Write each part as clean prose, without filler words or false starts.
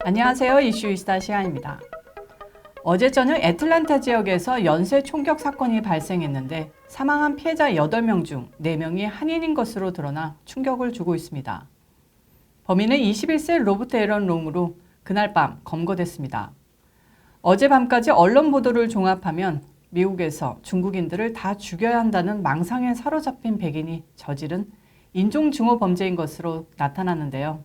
안녕하세요. 이슈이스타 시간입니다. 어제 저녁 애틀랜타 지역에서 연쇄 총격 사건이 발생했는데 사망한 피해자 8명 중 4명이 한인인 것으로 드러나 충격을 주고 있습니다. 범인은 21세 로버트 에런 롱으로 그날 밤 검거됐습니다. 어젯밤까지 언론 보도를 종합하면 미국에서 중국인들을 다 죽여야 한다는 망상에 사로잡힌 백인이 저지른 인종증오 범죄인 것으로 나타났는데요.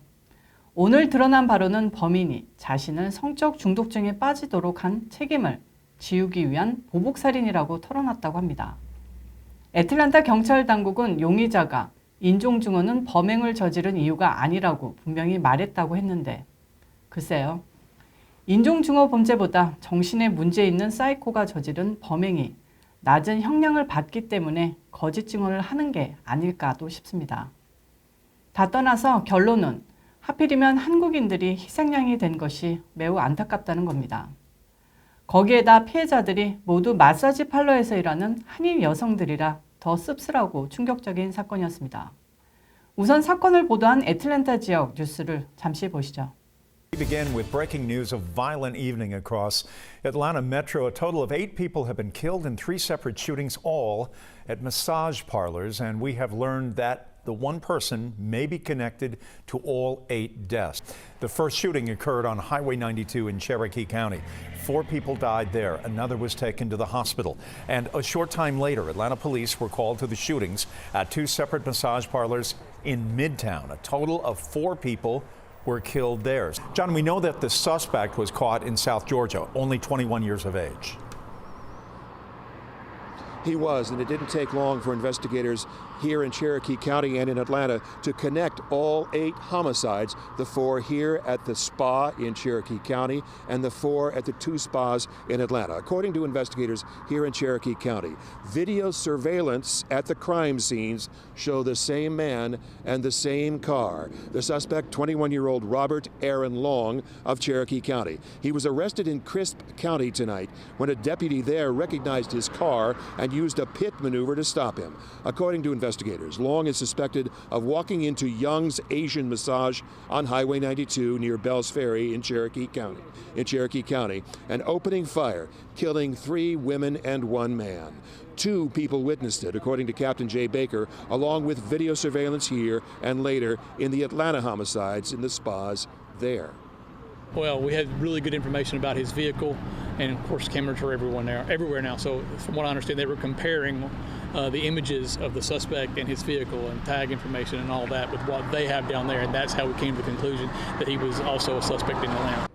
오늘 드러난 바로는 범인이 자신을 성적 중독증에 빠지도록 한 책임을 지우기 위한 보복살인이라고 털어놨다고 합니다. 애틀랜타 경찰 당국은 용의자가 인종증오는 범행을 저지른 이유가 아니라고 분명히 말했다고 했는데 글쎄요. 인종증오 범죄보다 정신에 문제 있는 사이코가 저지른 범행이 낮은 형량을 받기 때문에 거짓 증언을 하는 게 아닐까도 싶습니다. 다 떠나서 결론은 하필이면 한국인들이 희생양이 된 것이 매우 안타깝다는 겁니다. 거기에다 피해자들이 모두 마사지 parlour에서 일하는 한인 여성들이라 더 씁쓸하고 충격적인 사건이었습니다. 우선 사건을 보도한 애틀랜타 지역 뉴스를 잠시 보시죠. We begin with breaking news of violent evening across Atlanta Metro. A total of 8 people have been killed in 3 separate shootings, all at massage parlors, and we have learned that the one person may be connected to all 8 deaths. The first shooting occurred on Highway 92 in Cherokee County. 4 people died there. Another was taken to the hospital. And a short time later, Atlanta police were called to the shootings at 2 separate massage parlors in Midtown. A total of 4 people were killed there. John, we know that the suspect was caught in South Georgia, only 21 years of age. He was, and it didn't take long for investigators here in Cherokee County and in Atlanta to connect all 8 homicides, the 4 here at the spa in Cherokee County and the 4 at the 2 spas in Atlanta. According to investigators here in Cherokee County, video surveillance at the crime scenes show the same man and the same car. The suspect, 21-year-old Robert Aaron Long of Cherokee County. He was arrested in Crisp County tonight when a deputy there recognized his car and used a pit maneuver to stop him. According to investigators, Long is suspected of walking into Young's Asian Massage on Highway 92 near Bells Ferry in Cherokee County, and opening fire, killing 3 women and 1 man. 2 people witnessed it, according to Captain Jay Baker, along with video surveillance here and later in the Atlanta homicides in the spas there. Well, we had really good information about his vehicle, and of course cameras are everywhere now. So from what I understand, they were comparing the images of the suspect and his vehicle and tag information and all that with what they have down there, and that's how we came to the conclusion that he was also a suspect in Atlanta.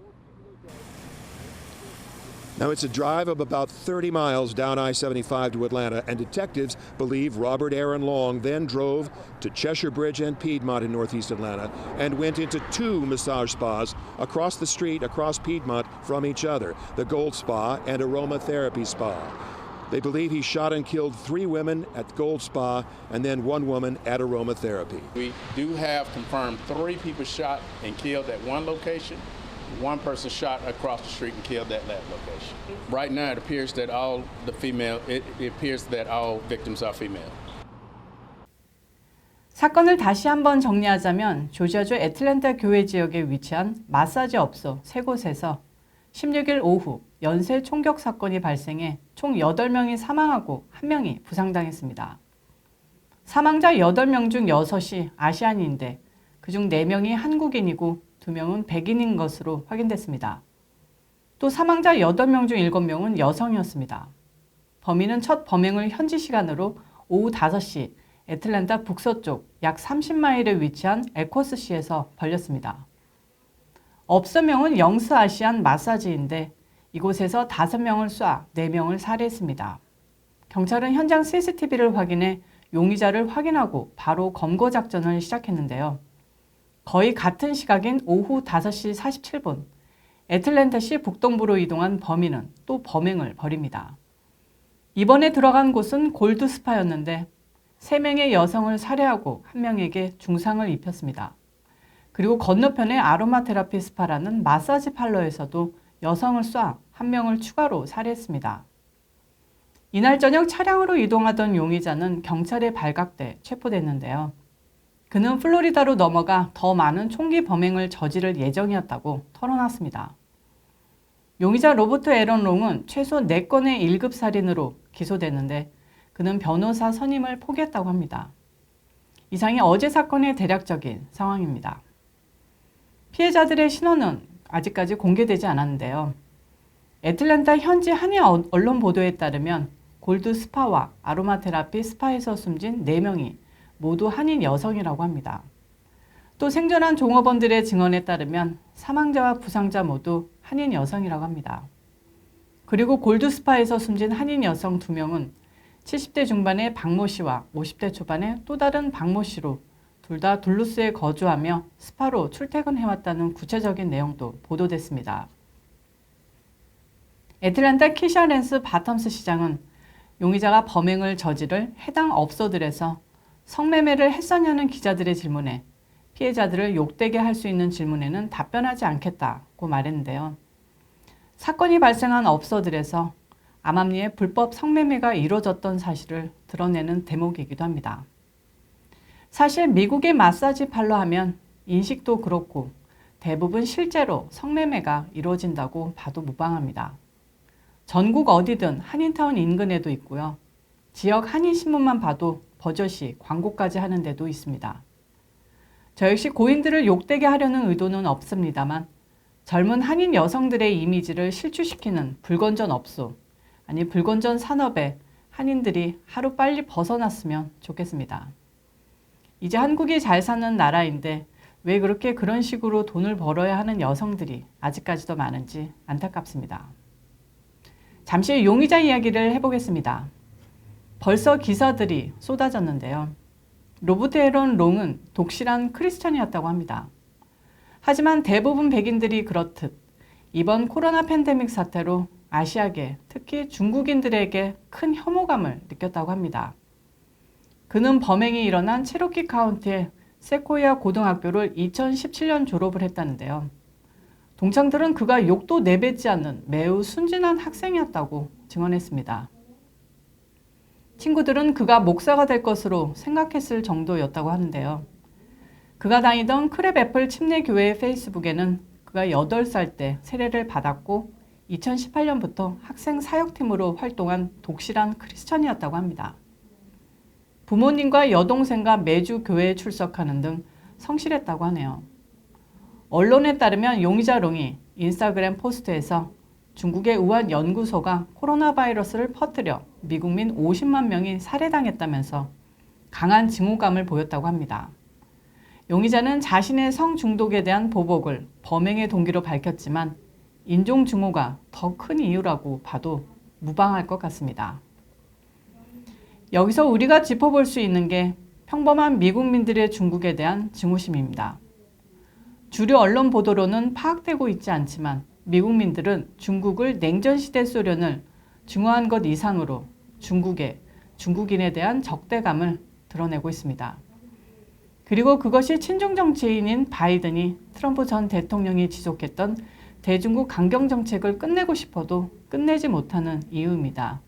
Now, it's a drive of about 30 miles down I-75 to Atlanta, and detectives believe Robert Aaron Long then drove to Cheshire Bridge and Piedmont in northeast Atlanta and went into 2 massage spas across the street, across Piedmont from each other, the Gold Spa and Aromatherapy Spa. They believe he shot and killed 3 women at Gold Spa and then 1 woman at Aromatherapy. We do have confirmed 3 people shot and killed at one location. 1 person shot across the street and killed at that location. Right now, it appears that all victims are female. 사건을 다시 한번 정리하자면 조지아주 애틀랜타 교외 지역에 위치한 마사지 업소 3곳에서 16일 오후 연쇄 총격 사건이 발생해 총 8명이 사망하고 1명이 부상당했습니다. 사망자 8명 중 6이 아시안인데 그중 4명이 한국인이고 2명은 백인인 것으로 확인됐습니다. 또 사망자 8명 중 7명은 여성이었습니다. 범인은 첫 범행을 현지 시간으로 오후 5시 애틀랜타 북서쪽 약 30마일에 위치한 에코스시에서 벌였습니다. 업소명은 영스 아시안 마사지인데 이곳에서 5명을 쏴 4명을 살해했습니다. 경찰은 현장 CCTV를 확인해 용의자를 확인하고 바로 검거 작전을 시작했는데요. 거의 같은 시각인 오후 5시 47분, 애틀랜타시 북동부로 이동한 범인은 또 범행을 벌입니다. 이번에 들어간 곳은 골드스파였는데 3명의 여성을 살해하고 1명에게 중상을 입혔습니다. 그리고 건너편의 아로마테라피 스파라는 마사지 parlour에서도 여성을 쏴 1명을 추가로 살해했습니다. 이날 저녁 차량으로 이동하던 용의자는 경찰에 발각돼 체포됐는데요. 그는 플로리다로 넘어가 더 많은 총기 범행을 저지를 예정이었다고 털어놨습니다. 용의자 로버트 에런 롱은 최소 4건의 1급 살인으로 기소됐는데 그는 변호사 선임을 포기했다고 합니다. 이상이 어제 사건의 대략적인 상황입니다. 피해자들의 신원은 아직까지 공개되지 않았는데요. 애틀랜타 현지 한인 언론 보도에 따르면 골드 스파와 아로마 테라피 스파에서 숨진 4명이 모두 한인 여성이라고 합니다. 또 생존한 종업원들의 증언에 따르면 사망자와 부상자 모두 한인 여성이라고 합니다. 그리고 골드 스파에서 숨진 한인 여성 2명은 70대 중반의 박모 씨와 50대 초반의 또 다른 박모 씨로 둘 다 둘루스에 거주하며 스파로 출퇴근해왔다는 구체적인 내용도 보도됐습니다. 애틀랜타 키샤 랜스 바텀스 시장은 용의자가 범행을 저지를 해당 업소들에서 성매매를 했었냐는 기자들의 질문에 피해자들을 욕되게 할 수 있는 질문에는 답변하지 않겠다고 말했는데요. 사건이 발생한 업소들에서 암암리에 불법 성매매가 이루어졌던 사실을 드러내는 대목이기도 합니다. 사실 미국의 마사지 팔러 하면 인식도 그렇고 대부분 실제로 성매매가 이루어진다고 봐도 무방합니다. 전국 어디든 한인타운 인근에도 있고요. 지역 한인신문만 봐도 버젓이 광고까지 하는 데도 있습니다. 저 역시 고인들을 욕되게 하려는 의도는 없습니다만 젊은 한인 여성들의 이미지를 실추시키는 불건전 업소, 아니 불건전 산업에 한인들이 하루빨리 벗어났으면 좋겠습니다. 이제 한국이 잘 사는 나라인데 왜 그렇게 그런 식으로 돈을 벌어야 하는 여성들이 아직까지도 많은지 안타깝습니다. 잠시 용의자 이야기를 해보겠습니다. 벌써 기사들이 쏟아졌는데요. 로버트 에런 롱은 독실한 크리스천이었다고 합니다. 하지만 대부분 백인들이 그렇듯 이번 코로나 팬데믹 사태로 아시아계, 특히 중국인들에게 큰 혐오감을 느꼈다고 합니다. 그는 범행이 일어난 체로키 카운티의 세코이아 고등학교를 2017년 졸업을 했다는데요. 동창들은 그가 욕도 내뱉지 않는 매우 순진한 학생이었다고 증언했습니다. 친구들은 그가 목사가 될 것으로 생각했을 정도였다고 하는데요. 그가 다니던 크랩 애플 침례교회의 페이스북에는 그가 8살 때 세례를 받았고 2018년부터 학생 사역팀으로 활동한 독실한 크리스천이었다고 합니다. 부모님과 여동생과 매주 교회에 출석하는 등 성실했다고 하네요. 언론에 따르면 용의자 롱이 인스타그램 포스트에서 중국의 우한 연구소가 코로나 바이러스를 퍼뜨려 미국민 50만 명이 살해당했다면서 강한 증오감을 보였다고 합니다. 용의자는 자신의 성중독에 대한 보복을 범행의 동기로 밝혔지만 인종 증오가 더 큰 이유라고 봐도 무방할 것 같습니다. 여기서 우리가 짚어볼 수 있는 게 평범한 미국민들의 중국에 대한 증오심입니다. 주류 언론 보도로는 파악되고 있지 않지만 미국민들은 중국을 냉전시대 소련을 증오한 것 이상으로 중국인에 대한 적대감을 드러내고 있습니다. 그리고 그것이 친중 정치인인 바이든이 트럼프 전 대통령이 지속했던 대중국 강경 정책을 끝내고 싶어도 끝내지 못하는 이유입니다.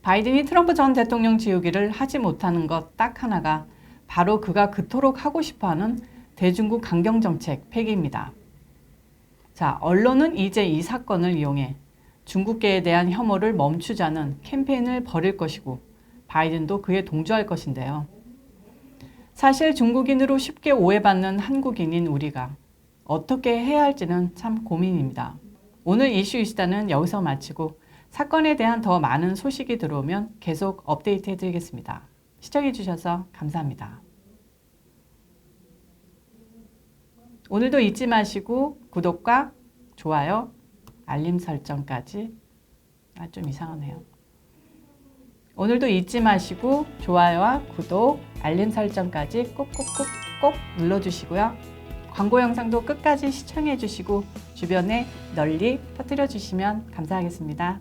바이든이 트럼프 전 대통령 지우기를 하지 못하는 것 딱 하나가 바로 그가 그토록 하고 싶어하는 대중국 강경 정책 폐기입니다. 자, 언론은 이제 이 사건을 이용해 중국계에 대한 혐오를 멈추자는 캠페인을 벌일 것이고 바이든도 그에 동조할 것인데요. 사실 중국인으로 쉽게 오해받는 한국인인 우리가 어떻게 해야 할지는 참 고민입니다. 오늘 이슈 이슈다는 여기서 마치고 사건에 대한 더 많은 소식이 들어오면 계속 업데이트 해드리겠습니다. 시청해주셔서 감사합니다. 오늘도 잊지 마시고 구독과 좋아요, 알림 설정까지 좀 이상하네요. 오늘도 잊지 마시고 좋아요와 구독, 알림 설정까지 꼭 눌러주시고요. 광고 영상도 끝까지 시청해주시고 주변에 널리 퍼뜨려 주시면 감사하겠습니다.